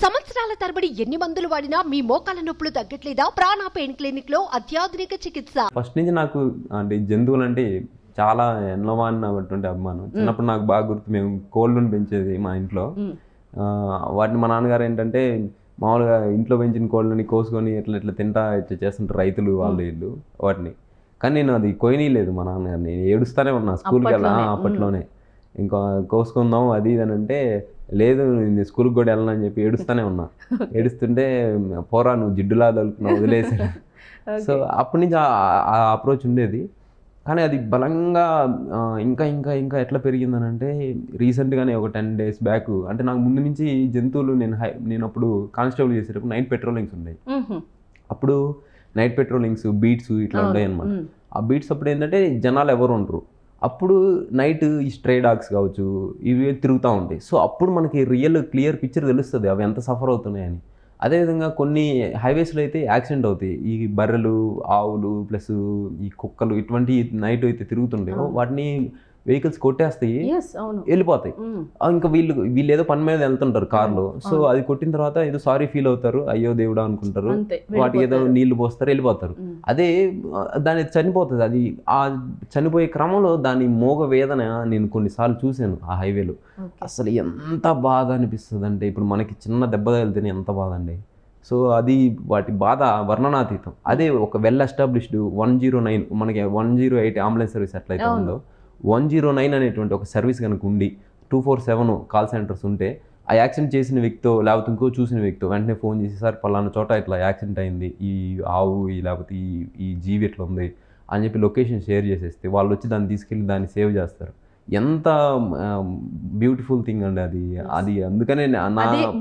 సంవత్సరాల తరబడి ఎన్ని మందులు వాడినా మీ మోకాల నొప్పులు తగ్గట్లేదా? ప్రాణ పెయిన్ క్లినిక్ లో అత్యాధునిక చికిత్స. ఫస్ట్ నుంచి నాకు అంటే జంతువులు అంటే చాలా ఎన్నవాడినటువంటి అభిమానం. చిన్నప్పుడు నాకు బాగా గుర్తు, మేము కోళ్ళను పెంచేది మా ఇంట్లో. వాటిని మా నాన్నగారు ఏంటంటే మామూలుగా ఇంట్లో పెంచిన కోళ్ళని కోసుకొని ఇట్లా ఇట్లా తింటా ఇట్లా చేస్తుంటారు రైతులు వాళ్ళు వీళ్ళు వాటిని. కానీ నేను అది కొయ్యనీయలేదు మా నాన్నగారిని. ఏడుస్తానే ఉన్నా స్కూల్కి వెళ్ళా అప్పట్లోనే. ఇంకా కోసుకుందాం అది ఇది అని అంటే, లేదు నేను స్కూల్కి కూడా వెళ్ళనని చెప్పి ఏడుస్తూనే ఉన్నా. ఏడుస్తుంటే పోరా నువ్వు జిడ్డులా తలుపుతున్నావు వదిలేసాడు. సో అప్పటి నుంచి ఆ అప్రోచ్ ఉండేది. కానీ అది బలంగా ఇంకా ఇంకా ఇంకా ఎట్లా పెరిగిందని అంటే, రీసెంట్గానే ఒక 10 days బ్యాక్, అంటే నాకు ముందు నుంచి జంతువులు నేను అప్పుడు కానిస్టేబుల్ చేసేటప్పుడు నైట్ పెట్రోలింగ్స్ ఉండేవి. అప్పుడు నైట్ పెట్రోలింగ్స్ బీట్స్ ఇట్లా ఉంటాయి అనమాట. ఆ బీట్స్ అప్పుడు ఏంటంటే జనాలు ఎవరు ఉండరు. అప్పుడు నైట్ ఈ స్ట్రే డాగ్స్ కావచ్చు ఇవి తిరుగుతూ ఉంటాయి. సో అప్పుడు మనకి క్లియర్ పిక్చర్ తెలుస్తుంది అవి ఎంత సఫర్ అవుతున్నాయని. అదేవిధంగా కొన్ని హైవేస్లో అయితే యాక్సిడెంట్ అవుతాయి. ఈ బర్రెలు, ఆవులు ప్లస్ ఈ కుక్కలు ఇటువంటి నైట్ అయితే తిరుగుతుంటాయో వాటిని వెహికల్స్ కొట్టేస్తాయి, వెళ్ళిపోతాయి. ఇంకా వీళ్ళు ఏదో పని మీద వెళ్తుంటారు కార్లో. సో అది కొట్టిన తర్వాత ఏదో సారీ ఫీల్ అవుతారు, అయ్యో దేవుడా అనుకుంటారు, వాటికి ఏదో నీళ్లు పోస్తారు, వెళ్ళిపోతారు. అదే దాని చనిపోతుంది. అది ఆ చనిపోయే క్రమంలో దాని మోగ వేదన నేను కొన్నిసార్లు చూశాను ఆ హైవేలో. అసలు ఎంత బాధ అనిపిస్తుంది అంటే, ఇప్పుడు మనకి చిన్న దెబ్బ తగిలితేనే ఎంత బాధ అండి. సో అది వాటి బాధ వర్ణనాతీతం. అదే ఒక వెల్ ఎస్టాబ్లిష్డ్ 109, మనకి 108 అంబులెన్స్ సర్వీస్ ఎట్లయితే ఉందో 109 అనేటువంటి ఒక సర్వీస్ కనుక ఉండి 247 కాల్ సెంటర్స్ ఉంటే, ఆ యాక్సిడెంట్ చేసిన వ్యక్తితో లేకపోతే ఇంకో చూసిన వ్యక్తితో వెంటనే ఫోన్ చేసి, సార్ పలానా చోట ఇట్లా యాక్సిడెంట్ అయింది, ఈ ఆవు లేకపోతే ఈ జీవి ఇట్లా ఉంది అని చెప్పి లొకేషన్ షేర్ చేసేస్తే వాళ్ళు వచ్చి దాన్ని తీసుకెళ్ళి దాన్ని సేవ్ చేస్తారు. ఎంత బ్యూటిఫుల్ థింగ్ అండి అది. అది అందుకనే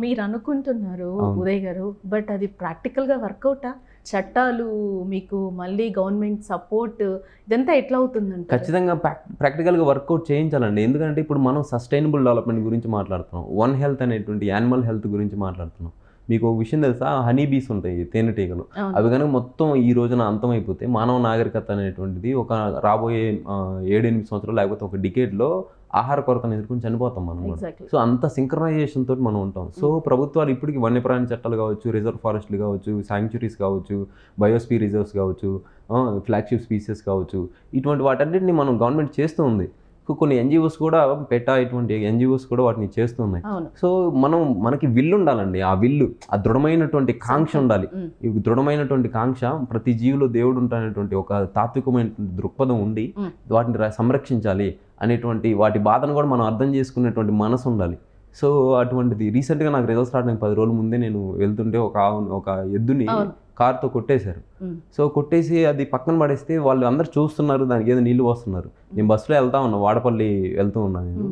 మీరు అనుకుంటున్నారు ఉదయ్ గారు, బట్ అది ప్రాక్టికల్గా వర్కౌటా? చట్టాలు మీకు మళ్ళీ గవర్నమెంట్ సపోర్ట్ ఇదంతా ఎట్లా అవుతుందంటే? ఖచ్చితంగా ప్రాక్టికల్గా వర్కౌట్ చేయించాలండి. ఎందుకంటే ఇప్పుడు మనం సస్టైనబుల్ డెవలప్మెంట్ గురించి మాట్లాడుతున్నాం, వన్ హెల్త్ అనేటువంటి యానిమల్ హెల్త్ గురించి మాట్లాడుతున్నాం. మీకు ఒక విషయం తెలుసా, హనీ బీస్ ఉంటాయి, తేనెటీగలు. అవి కనుక మొత్తం ఈ రోజున అంతమైపోతే మానవ నాగరికత అనేటువంటిది ఒక రాబోయే 7-8 సంవత్సరాలు లేకపోతే ఒక డికేడ్లో ఆహార కొరతను ఎదుర్కొని చనిపోతాం మనం. సో అంత సింక్రనైజేషన్ తోటి మనం ఉంటాం. సో ప్రభుత్వాలు ఇప్పటికీ వన్యప్రాణి చట్టాలు కావచ్చు, రిజర్వ్ ఫారెస్ట్లు కావచ్చు, శాంక్చురీస్ కావచ్చు, బయోస్ఫియర్ రిజర్వ్స్ కావచ్చు, ఫ్లాగ్షిప్ స్పీసెస్ కావచ్చు, ఇటువంటి వాటన్నిటిని మనం గవర్నమెంట్ చేస్తూ ఉంది. కొన్ని ఎన్జిఓస్ కూడా ఇటువంటి ఎన్జిఓస్ కూడా వాటిని చేస్తున్నాయి. సో మనకి విల్లు ఉండాలండి. ఆ విల్లు, ఆ దృఢమైనటువంటి కాంక్ష ఉండాలి. ఈ దృఢమైనటువంటి కాంక్ష, ప్రతి జీవిలో దేవుడు ఉంటానటువంటి ఒక తాత్వికమైన దృక్పథం ఉండి వాటిని సంరక్షించాలి అనేటువంటి వాటి బాధను కూడా మనం అర్థం చేసుకునేటువంటి మనసు ఉండాలి. సో అటువంటిది రీసెంట్గా నాకు రిజల్ట్స్ రావడానికి 10 రోజుల ముందే నేను వెళ్తుంటే ఒక ఎద్దుని కార్తో కొట్టేశారు. సో కొట్టేసి అది పక్కన పడేస్తే వాళ్ళు అందరు చూస్తున్నారు, దానికి ఏదో నీళ్ళు పోస్తున్నారు. నేను బస్సులో వెళ్తా ఉన్నా, వాడపల్లి వెళ్తూ ఉన్నాను. నేను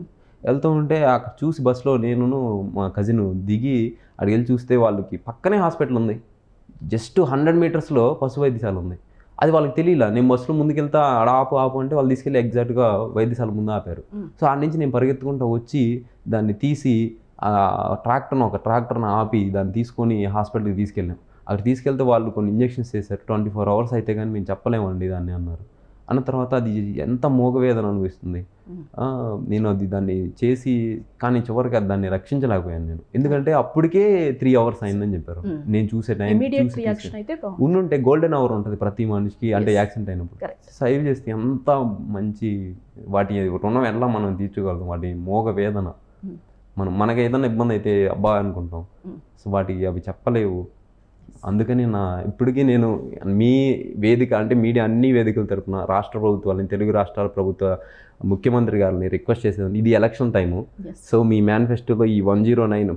వెళ్తూ ఉంటే అక్కడ చూసి బస్సులో నేను మా కజిన్ దిగి అక్కడికి వెళ్ళి చూస్తే వాళ్ళకి పక్కనే హాస్పిటల్ ఉంది, జస్ట్ 100 మీటర్స్లో పశు వైద్యశాల ఉంది. అది వాళ్ళకి తెలియలా. నేను బస్సులో ముందుకెళ్తా ఆపు అంటే వాళ్ళు తీసుకెళ్ళి ఎగ్జాక్ట్గా వైద్యశాల ముందు ఆపారు. సో ఆడ నుంచి నేను పరిగెత్తుకుంటూ వచ్చి దాన్ని తీసి ఒక ట్రాక్టర్ని ఆపి దాన్ని తీసుకొని హాస్పిటల్కి తీసుకెళ్ళాం. అక్కడ తీసుకెళ్తే వాళ్ళు కొన్ని ఇంజెక్షన్స్ చేశారు. 24 hours అయితే కానీ మేము చెప్పలేమండి దాన్ని అన్నారు. అన్న తర్వాత అది ఎంత మోగవేదన అనిపిస్తుంది. నేను దాన్ని చేసి కానీ చివరికి దాన్ని రక్షించలేకపోయాను నేను. ఎందుకంటే అప్పటికే 3 hours అయిందని చెప్పారు. నేను చూసే టైం ఉండుంటే గోల్డెన్ అవర్ ఉంటుంది ప్రతి మనిషికి, అంటే యాక్సిడెంట్ అయినప్పుడు సేవ్ చేస్తే ఎంత మంచి. వాటి రుణం ఎలా మనం తీర్చగలుగుతాం. వాటి మోగ వేదన మనకి ఏదైనా ఇబ్బంది అయితే అబ్బా అనుకుంటాం. సో వాటికి అవి చెప్పలేవు. అందుకని ఇప్పటికీ నేను మీ వేదిక, అంటే మీడియా అన్ని వేదికల తరపున రాష్ట్ర ప్రభుత్వాలని, తెలుగు రాష్ట్రాల ప్రభుత్వ ముఖ్యమంత్రి గారిని రిక్వెస్ట్ చేసేది, ఇది ఎలక్షన్ టైము. సో మీ మేనిఫెస్టోలో ఈ 109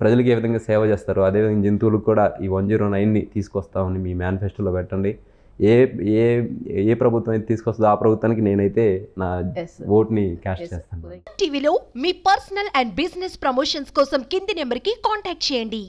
ప్రజలకు ఏ విధంగా సేవ చేస్తారు, అదేవిధంగా జంతువులకు కూడా ఈ 109ని తీసుకొస్తామని మీ మేనిఫెస్టోలో పెట్టండి. ఏ ప్రభుత్వం అయితే తీసుకొస్తుందో ఆ ప్రభుత్వానికి నేనైతే నా ఓట్ని క్యాస్ట్ చేస్తాను. టీవీలో మీ పర్సనల్ అండ్ బిజినెస్ ప్రమోషన్స్ కోసం కింది నెంబర్కి కాంటాక్ట్ చేయండి.